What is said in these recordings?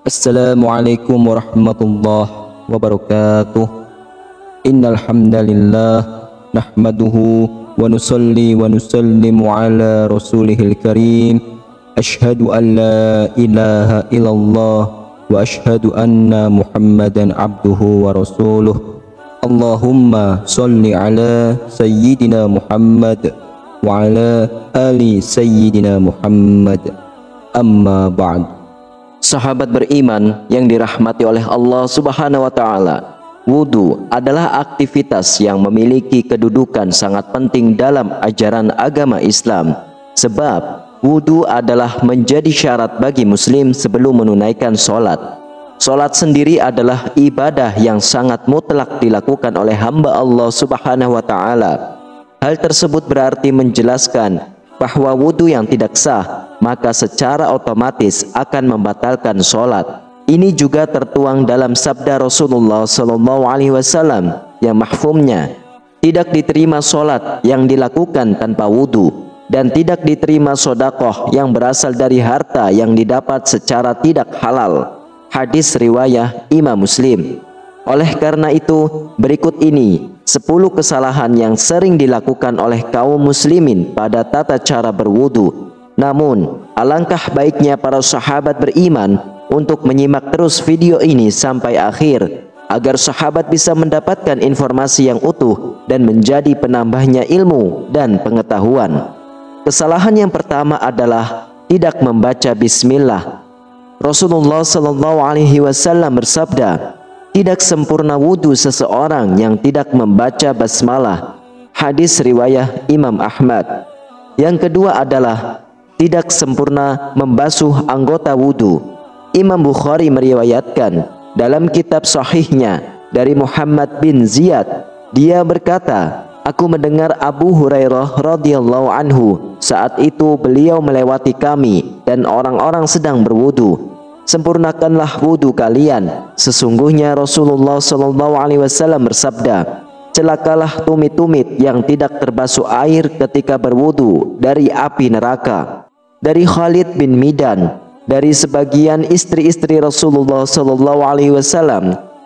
Assalamualaikum warahmatullahi wabarakatuh. Innal hamdalillah nahmaduhu wa nusalli wa nusallimu ala rasulihil karim. Ashhadu an la ilaha illallah wa ashhadu anna Muhammadan abduhu wa rasuluh. Allahumma salli ala sayyidina Muhammad wa ala ali sayyidina Muhammad. Amma ba'd. Sahabat beriman yang dirahmati oleh Allah Subhanahu wa taala, wudu adalah aktivitas yang memiliki kedudukan sangat penting dalam ajaran agama Islam. Sebab wudu adalah menjadi syarat bagi muslim sebelum menunaikan sholat. Sholat sendiri adalah ibadah yang sangat mutlak dilakukan oleh hamba Allah Subhanahu wa taala. Hal tersebut berarti menjelaskan bahwa wudu yang tidak sah maka secara otomatis akan membatalkan sholat. Ini juga tertuang dalam sabda Rasulullah SAW yang mahfumnya, tidak diterima sholat yang dilakukan tanpa wudu, dan tidak diterima sodakoh yang berasal dari harta yang didapat secara tidak halal. Hadis riwayah Imam Muslim. Oleh karena itu, berikut ini 10 kesalahan yang sering dilakukan oleh kaum muslimin pada tata cara berwudu. Namun, alangkah baiknya para sahabat beriman untuk menyimak terus video ini sampai akhir, agar sahabat bisa mendapatkan informasi yang utuh dan menjadi penambahnya ilmu dan pengetahuan. Kesalahan yang pertama adalah tidak membaca bismillah. Rasulullah SAW bersabda, tidak sempurna wudu seseorang yang tidak membaca basmalah. Hadis riwayah Imam Ahmad. Yang kedua adalah tidak sempurna membasuh anggota wudu. Imam Bukhari meriwayatkan dalam kitab sahihnya dari Muhammad bin Ziyad, dia berkata, aku mendengar Abu Hurairah radhiyallahu anhu, saat itu beliau melewati kami dan orang-orang sedang berwudu. Sempurnakanlah wudu kalian, sesungguhnya Rasulullah SAW bersabda, celakalah tumit-tumit yang tidak terbasuh air ketika berwudu dari api neraka. Dari Khalid bin Midan, dari sebagian istri-istri Rasulullah SAW,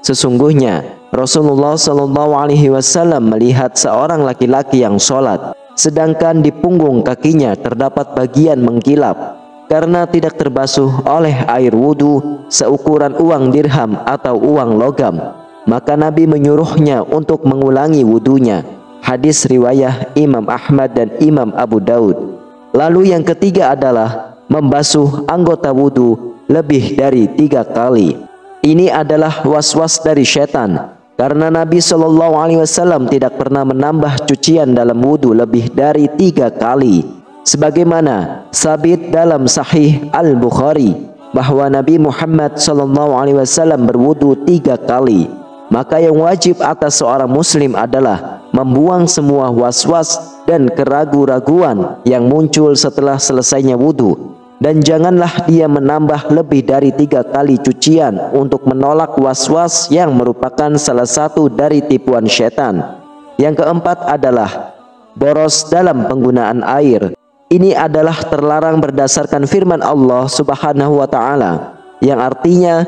sesungguhnya Rasulullah SAW melihat seorang laki-laki yang sholat, sedangkan di punggung kakinya terdapat bagian mengkilap karena tidak terbasuh oleh air wudu seukuran uang dirham atau uang logam. Maka Nabi menyuruhnya untuk mengulangi wudunya. Hadis riwayah Imam Ahmad dan Imam Abu Daud. Lalu yang ketiga adalah membasuh anggota wudu lebih dari 3 kali. Ini adalah was-was dari setan, karena Nabi SAW tidak pernah menambah cucian dalam wudu lebih dari 3 kali. Sebagaimana sabit dalam Sahih Al-Bukhari bahwa Nabi Muhammad SAW berwudu 3 kali. Maka yang wajib atas seorang muslim adalah membuang semua was-was dan keraguan-raguan yang muncul setelah selesainya wudu, dan janganlah dia menambah lebih dari 3 kali cucian untuk menolak was-was yang merupakan salah satu dari tipuan setan. Yang keempat adalah boros dalam penggunaan air. Ini adalah terlarang berdasarkan firman Allah Subhanahu wa taala yang artinya,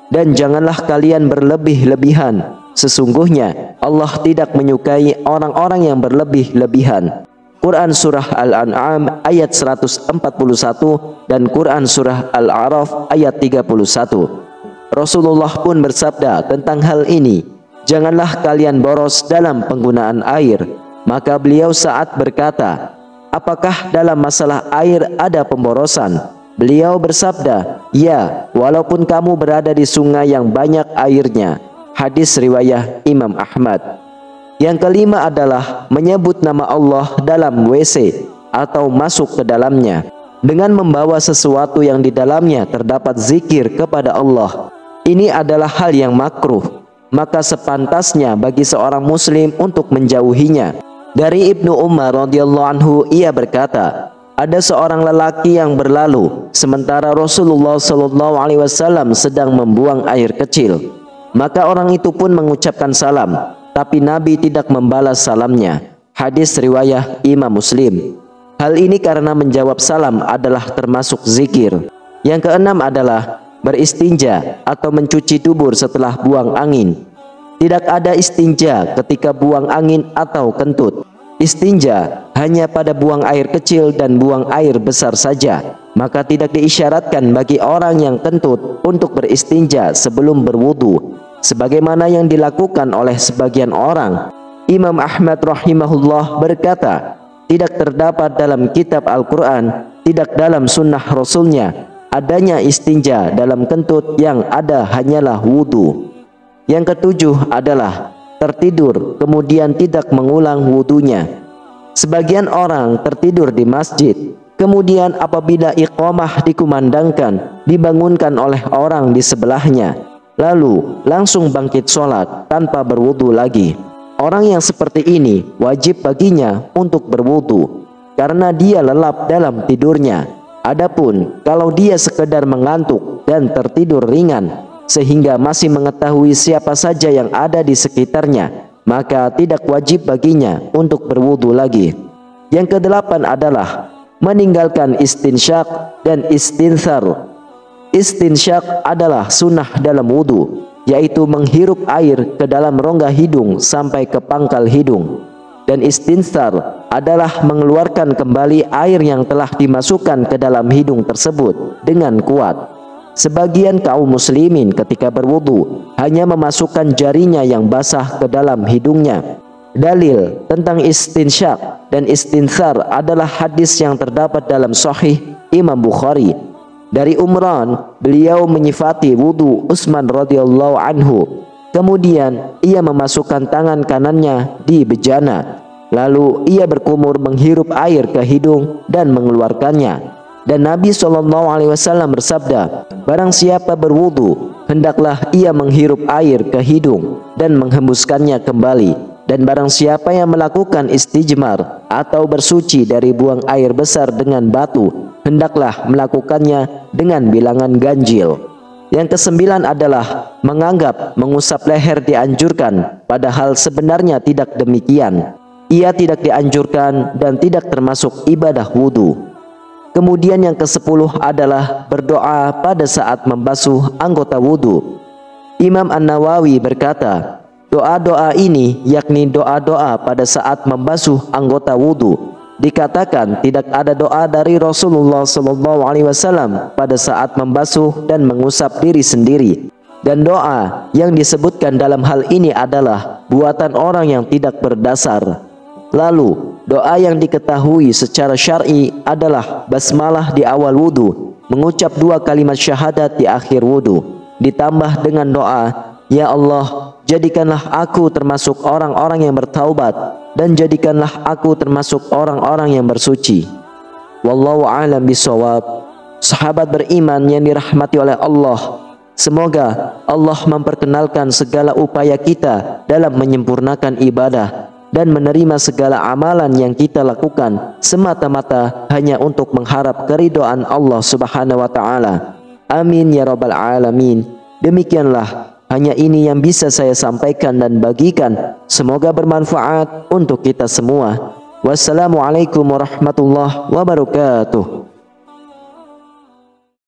dan janganlah kalian berlebih-lebihan, sesungguhnya Allah tidak menyukai orang-orang yang berlebih-lebihan. Quran surah Al-An'am ayat 141 dan Quran surah Al-A'raf ayat 31. Rasulullah pun bersabda tentang hal ini, janganlah kalian boros dalam penggunaan air. Maka beliau saat berkata, apakah dalam masalah air ada pemborosan? Beliau bersabda, ya, walaupun kamu berada di sungai yang banyak airnya. Hadis riwayah Imam Ahmad. Yang kelima adalah menyebut nama Allah dalam WC atau masuk ke dalamnya dengan membawa sesuatu yang di dalamnya terdapat zikir kepada Allah. Ini adalah hal yang makruh, maka sepantasnya bagi seorang muslim untuk menjauhinya. Dari Ibnu Umar radhiyallahu anhu, ia berkata, ada seorang lelaki yang berlalu sementara Rasulullah SAW sedang membuang air kecil. Maka orang itu pun mengucapkan salam, tapi Nabi tidak membalas salamnya. Hadis riwayah Imam Muslim. Hal ini karena menjawab salam adalah termasuk zikir. Yang keenam adalah beristinja atau mencuci dubur setelah buang angin. Tidak ada istinja ketika buang angin atau kentut. Istinja hanya pada buang air kecil dan buang air besar saja. Maka tidak diisyaratkan bagi orang yang kentut untuk beristinja sebelum berwudu, sebagaimana yang dilakukan oleh sebagian orang. Imam Ahmad rahimahullah berkata, tidak terdapat dalam kitab Al-Quran, tidak dalam sunnah Rasulnya adanya istinja dalam kentut, yang ada hanyalah wudu. Yang ketujuh adalah tertidur kemudian tidak mengulang wudunya. Sebagian orang tertidur di masjid, kemudian apabila iqamah dikumandangkan, dibangunkan oleh orang di sebelahnya, lalu langsung bangkit sholat tanpa berwudu lagi. Orang yang seperti ini wajib baginya untuk berwudu karena dia lelap dalam tidurnya. Adapun kalau dia sekedar mengantuk dan tertidur ringan sehingga masih mengetahui siapa saja yang ada di sekitarnya, maka tidak wajib baginya untuk berwudu lagi. Yang kedelapan adalah meninggalkan istinsyak dan istinthar. Istinsyak adalah sunnah dalam wudu, yaitu menghirup air ke dalam rongga hidung sampai ke pangkal hidung. Dan istinthar adalah mengeluarkan kembali air yang telah dimasukkan ke dalam hidung tersebut dengan kuat. Sebagian kaum muslimin ketika berwudu hanya memasukkan jarinya yang basah ke dalam hidungnya. Dalil tentang istinsyak dan istinthar adalah hadis yang terdapat dalam Sahih Imam Bukhari. Dari Umran, beliau menyifati wudu Utsman radhiyallahu anhu. Kemudian ia memasukkan tangan kanannya di bejana, lalu ia berkumur menghirup air ke hidung dan mengeluarkannya. Dan Nabi SAW bersabda, barang siapa berwudu, hendaklah ia menghirup air ke hidung dan menghembuskannya kembali. Dan barang siapa yang melakukan istijmar atau bersuci dari buang air besar dengan batu, hendaklah melakukannya dengan bilangan ganjil. Yang kesembilan adalah menganggap mengusap leher dianjurkan, padahal sebenarnya tidak demikian. Ia tidak dianjurkan dan tidak termasuk ibadah wudu. Kemudian yang ke-10 adalah berdoa pada saat membasuh anggota wudu. Imam An-Nawawi berkata, doa-doa ini yakni doa-doa pada saat membasuh anggota wudu. Dikatakan tidak ada doa dari Rasulullah SAW pada saat membasuh dan mengusap diri sendiri. Dan doa yang disebutkan dalam hal ini adalah buatan orang yang tidak berdasar. Lalu doa yang diketahui secara syar'i adalah basmalah di awal wudu, mengucap 2 kalimat syahadat di akhir wudu, ditambah dengan doa, ya Allah, jadikanlah aku termasuk orang-orang yang bertaubat, dan jadikanlah aku termasuk orang-orang yang bersuci. Wallahu a'lam bishawab. Sahabat beriman yang dirahmati oleh Allah, semoga Allah memperkenalkan segala upaya kita dalam menyempurnakan ibadah dan menerima segala amalan yang kita lakukan semata-mata hanya untuk mengharap keridhaan Allah Subhanahu wa taala. Amin ya rabbal alamin. Demikianlah, hanya ini yang bisa saya sampaikan dan bagikan. Semoga bermanfaat untuk kita semua. Wassalamualaikum warahmatullahi wabarakatuh.